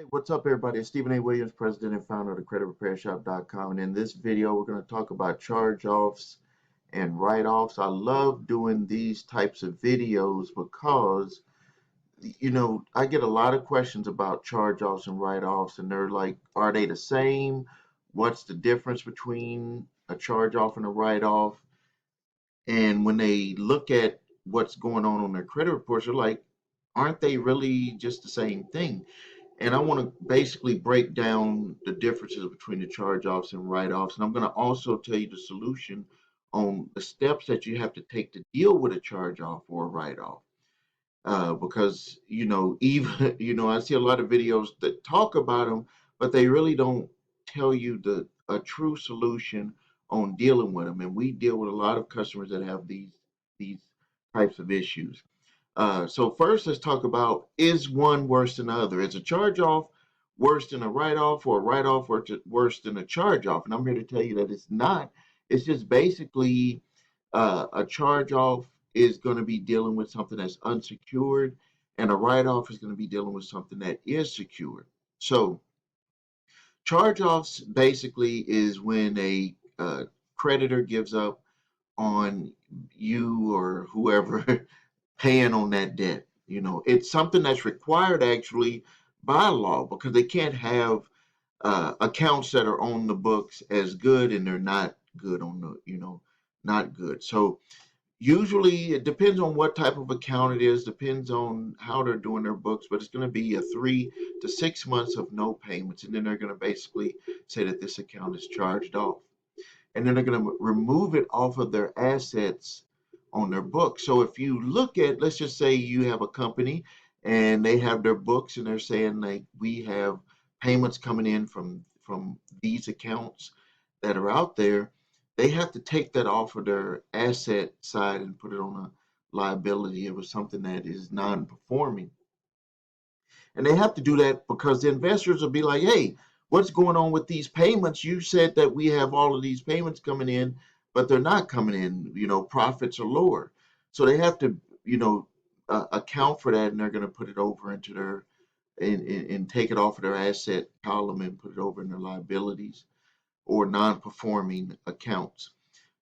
Hey, what's up, everybody? It's Stephen A. Williams, president and founder of the creditrepairshop.com. And in this video, we're going to talk about charge-offs and write-offs. I love doing these types of videos because, I get a lot of questions about charge-offs and write-offs, and they're like, are they the same? What's the difference between a charge-off and a write-off? And when they look at what's going on their credit reports, they're like, aren't they really just the same thing? And I want to basically break down the differences between the charge-offs and write-offs. And I'm going to also tell you the solution on the steps that you have to take to deal with a charge-off or a write-off. Because, even, I see a lot of videos that talk about them, but they really don't tell you a true solution on dealing with them. And we deal with a lot of customers that have these types of issues. So first, let's talk about, is one worse than the other? Is a charge-off worse than a write-off, or a write-off worse than a charge-off? And I'm here to tell you that it's not. It's just basically a charge-off is going to be dealing with something that's unsecured, and a write-off is going to be dealing with something that is secured. So charge-offs basically is when a creditor gives up on you or whoever paying on that debt. It's something that's required actually by law, because they can't have accounts that are on the books as good and they're not good on not good. So usually it depends on what type of account it is, depends on how they're doing their books, but it's going to be a 3 to 6 months of no payments. And then they're going to basically say that this account is charged off. And then they're going to remove it off of their assets on their books. So if you look at, let's just say you have a company and they have their books and they're saying, like, we have payments coming in from these accounts that are out there, they have to take that off of their asset side and put it on a liability. It was something that is non-performing. And they have to do that because the investors will be like, hey, what's going on with these payments? You said that we have all of these payments coming in, but they're not coming in. Profits are lower. So they have to, account for that, and they're going to put it over into their, and take it off of their asset column and put it over in their liabilities or non-performing accounts.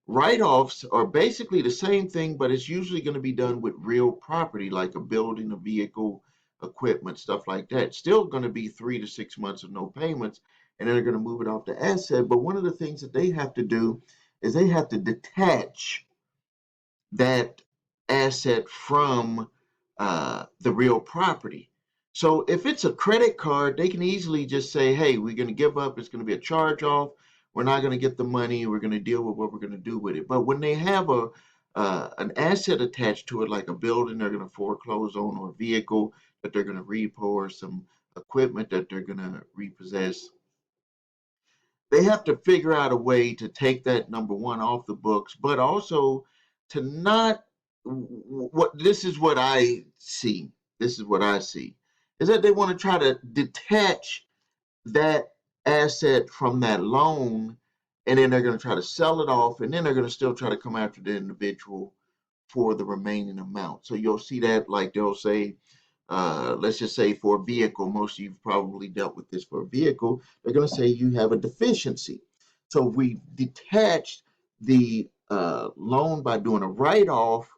Write-offs are basically the same thing, but it's usually going to be done with real property, like a building, a vehicle, equipment, stuff like that. Still going to be 3 to 6 months of no payments, and then they're going to move it off the asset. But one of the things that they have to do is they have to detach that asset from the real property. So if it's a credit card, they can easily just say, hey, we're going to give up. It's going to be a charge off. We're not going to get the money. We're going to deal with what we're going to do with it. But when they have an asset attached to it, like a building they're going to foreclose on, or a vehicle that they're going to repo, or some equipment that they're going to repossess, they have to figure out a way to take that, number one, off the books, but also to not, what this is what I see. This is what I see is that they want to try to detach that asset from that loan, and then they're going to try to sell it off, and then they're going to still try to come after the individual for the remaining amount. So you'll see that, like, they'll say, let's just say for a vehicle, most of you've probably dealt with this for a vehicle, they're going to say you have a deficiency. So we detached the loan by doing a write-off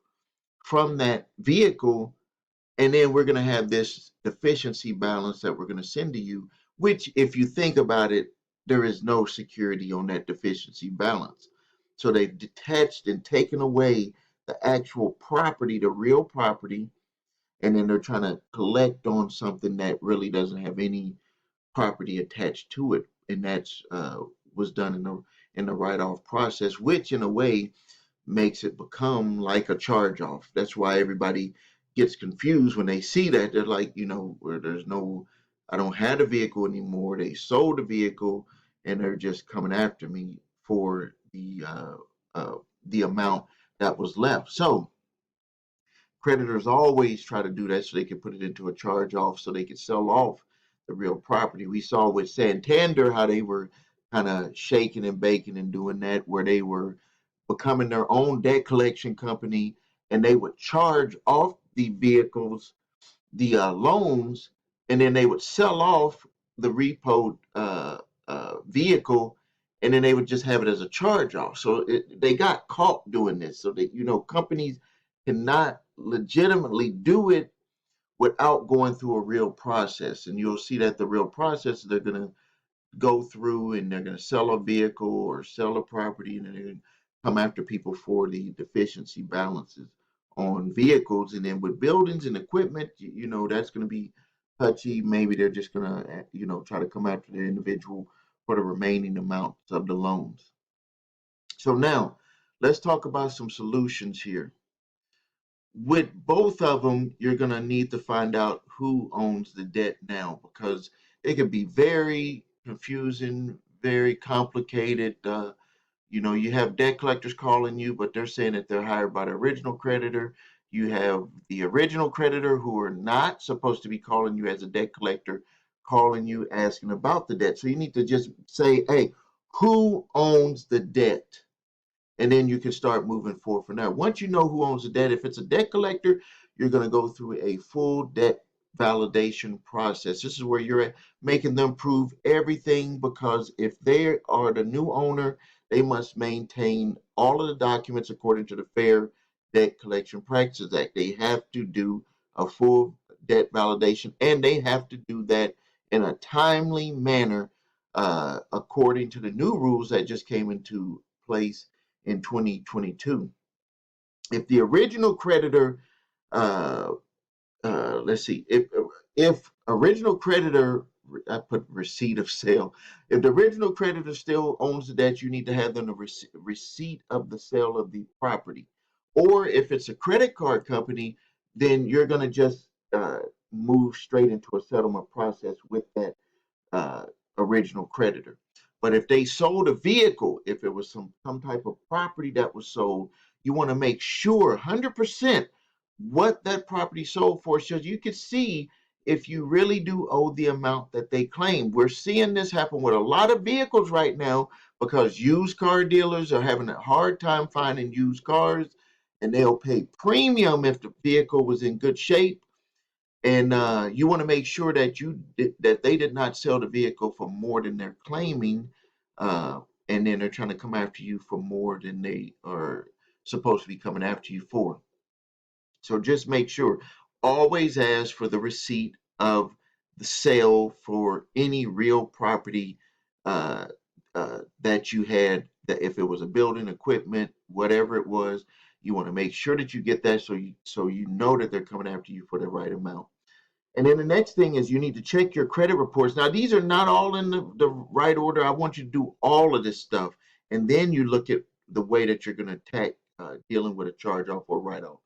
from that vehicle, and then we're going to have this deficiency balance that we're going to send to you, which, if you think about it, there is no security on that deficiency balance. So they've detached and taken away the actual property, the real property, and then they're trying to collect on something that really doesn't have any property attached to it, and that's was done in the write-off process, which in a way makes it become like a charge-off. That's why everybody gets confused when they see that. They're like, where there's no, I don't have a vehicle anymore. They sold the vehicle, and they're just coming after me for the amount that was left. So creditors always try to do that so they can put it into a charge off so they can sell off the real property. We saw with Santander how they were kind of shaking and baking and doing that, where they were becoming their own debt collection company, and they would charge off the vehicles, the loans, and then they would sell off the repo vehicle, and then they would just have it as a charge off. So they got caught doing this. So that companies cannot legitimately do it without going through a real process. And you'll see that the real process, they're going to go through and they're going to sell a vehicle or sell a property, and then they're going to come after people for the deficiency balances on vehicles. And then with buildings and equipment, that's going to be touchy. Maybe they're just going to, try to come after the individual for the remaining amounts of the loans. So now let's talk about some solutions here. With both of them, you're going to need to find out who owns the debt now, because it can be very confusing, very complicated. You have debt collectors calling you, but they're saying that they're hired by the original creditor. You have the original creditor who are not supposed to be calling you as a debt collector, calling you asking about the debt. So you need to just say, hey, who owns the debt? And then you can start moving forward from there. Once you know who owns the debt, if it's a debt collector, you're going to go through a full debt validation process. This is where you're at, making them prove everything, because if they are the new owner, they must maintain all of the documents according to the Fair Debt Collection Practices Act. They have to do a full debt validation, and they have to do that in a timely manner, according to the new rules that just came into place in 2022. If the original creditor, uh, let's see, if original creditor, I put receipt of sale. If the original creditor still owns the debt, you need to have them the receipt of the sale of the property. Or if it's a credit card company, then you're going to just move straight into a settlement process with that uh, original creditor. But if they sold a vehicle, if it was some type of property that was sold, you want to make sure 100% what that property sold for, so you can see if you really do owe the amount that they claim. We're seeing this happen with a lot of vehicles right now, because used car dealers are having a hard time finding used cars, and they'll pay premium if the vehicle was in good shape, and you want to make sure that that they did not sell the vehicle for more than they're claiming, uh, and then they're trying to come after you for more than they are supposed to be coming after you for. So just make sure. Always ask for the receipt of the sale for any real property that you had. That if it was a building, equipment, whatever it was, you want to make sure that you get that, so you know that they're coming after you for the right amount. And then the next thing is you need to check your credit reports. Now, these are not all in the right order. I want you to do all of this stuff. And then you look at the way that you're going to attack dealing with a charge off or write off.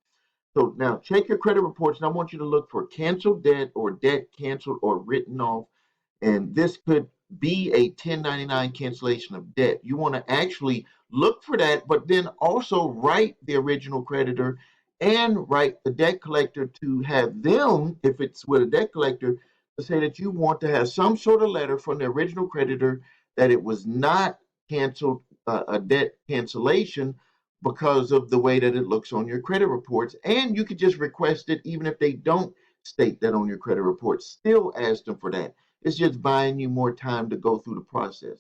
So now check your credit reports. And I want you to look for canceled debt or debt canceled or written off, and this could be a 1099 cancellation of debt. You want to actually look for that, but then also write the original creditor and write the debt collector to have them, if it's with a debt collector, to say that you want to have some sort of letter from the original creditor that it was not canceled, a debt cancellation, because of the way that it looks on your credit reports. And you could just request it even if they don't state that on your credit report. Still ask them for that. It's just buying you more time to go through the process.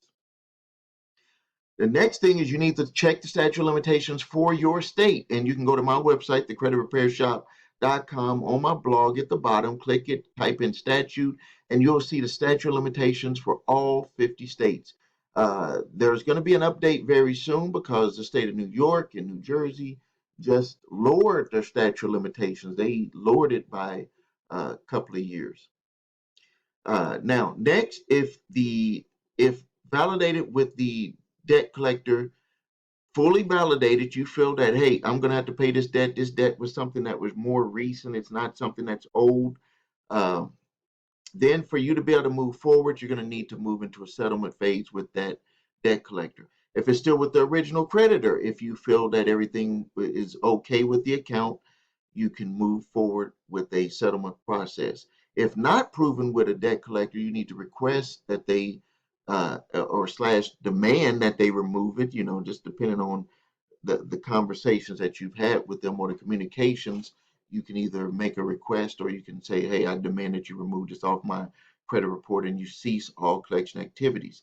The next thing is you need to check the statute of limitations for your state. And you can go to my website, thecreditrepairshop.com. On my blog at the bottom, click it, type in statute, and you'll see the statute of limitations for all 50 states. There's going to be an update very soon, because the state of New York and New Jersey just lowered their statute of limitations. They lowered it by a couple of years. Now, next, if validated with the debt collector, fully validated, you feel that, hey, I'm going to have to pay this debt. This debt was something that was more recent. It's not something that's old. Uh, then for you to be able to move forward, you're going to need to move into a settlement phase with that debt collector. If it's still with the original creditor, if you feel that everything is okay with the account, you can move forward with a settlement process. If not proven with a debt collector, you need to request that they or slash demand that they remove it, just depending on the conversations that you've had with them or the communications. You can either make a request, or you can say, hey, I demand that you remove this off my credit report and you cease all collection activities.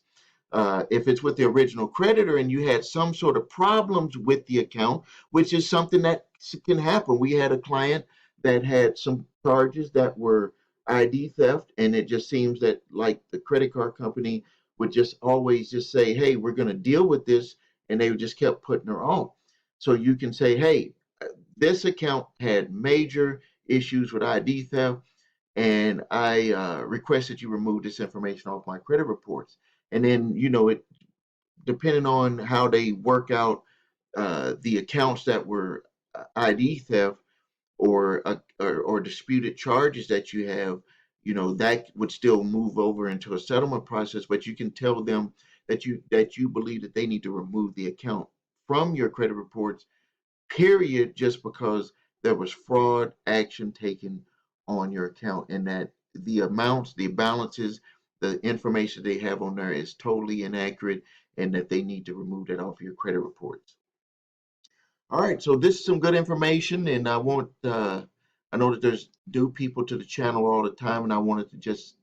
If it's with the original creditor and you had some sort of problems with the account, which is something that can happen. We had a client that had some charges that were ID theft, and it just seems that like the credit card company would just always just say, "Hey, we're going to deal with this," and they just kept putting her on. So you can say, "Hey, this account had major issues with ID theft, and I request that you remove this information off my credit reports." And then, it depending on how they work out the accounts that were ID theft or disputed charges that you have, that would still move over into a settlement process. But you can tell them that you believe that they need to remove the account from your credit reports, period, just because there was fraud action taken on your account, and that the amounts, the balances, the information they have on there is totally inaccurate, and that they need to remove that off your credit reports. All right, so this is some good information, and I know that there's new people to the channel all the time, and I wanted to just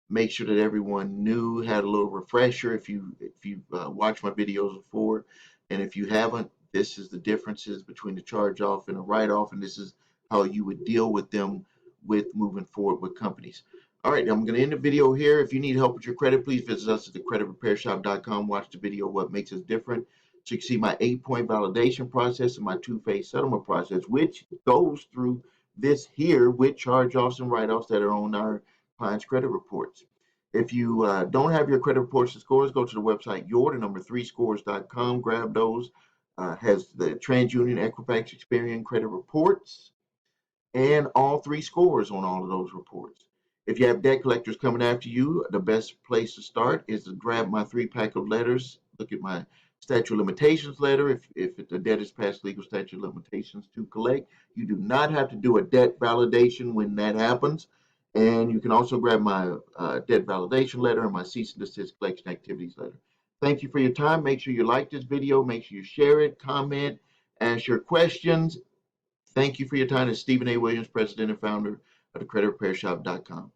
make sure that everyone knew, had a little refresher if you watched my videos before, and if you haven't, this is the differences between the charge off and a write off, and this is how you would deal with them with moving forward with companies. All right, I'm going to end the video here. If you need help with your credit, please visit us at thecreditrepairshop.com. Watch the video, What Makes Us Different, so you can see my 8-point validation process and my 2-phase settlement process, which goes through this here with charge-offs and write-offs that are on our clients' credit reports. If you don't have your credit reports and scores, go to the website your3scores.com. Grab those. Has the TransUnion, Equifax, Experian credit reports and all 3 scores on all of those reports. If you have debt collectors coming after you, the best place to start is to grab my 3-pack of letters. Look at my statute of limitations letter. If the debt is past legal statute of limitations to collect, you do not have to do a debt validation when that happens. And you can also grab my debt validation letter and my cease and desist collection activities letter. Thank you for your time. Make sure you like this video. Make sure you share it, comment, ask your questions. Thank you for your time. It's Stephen A. Williams, President and Founder of thecreditrepairshop.com.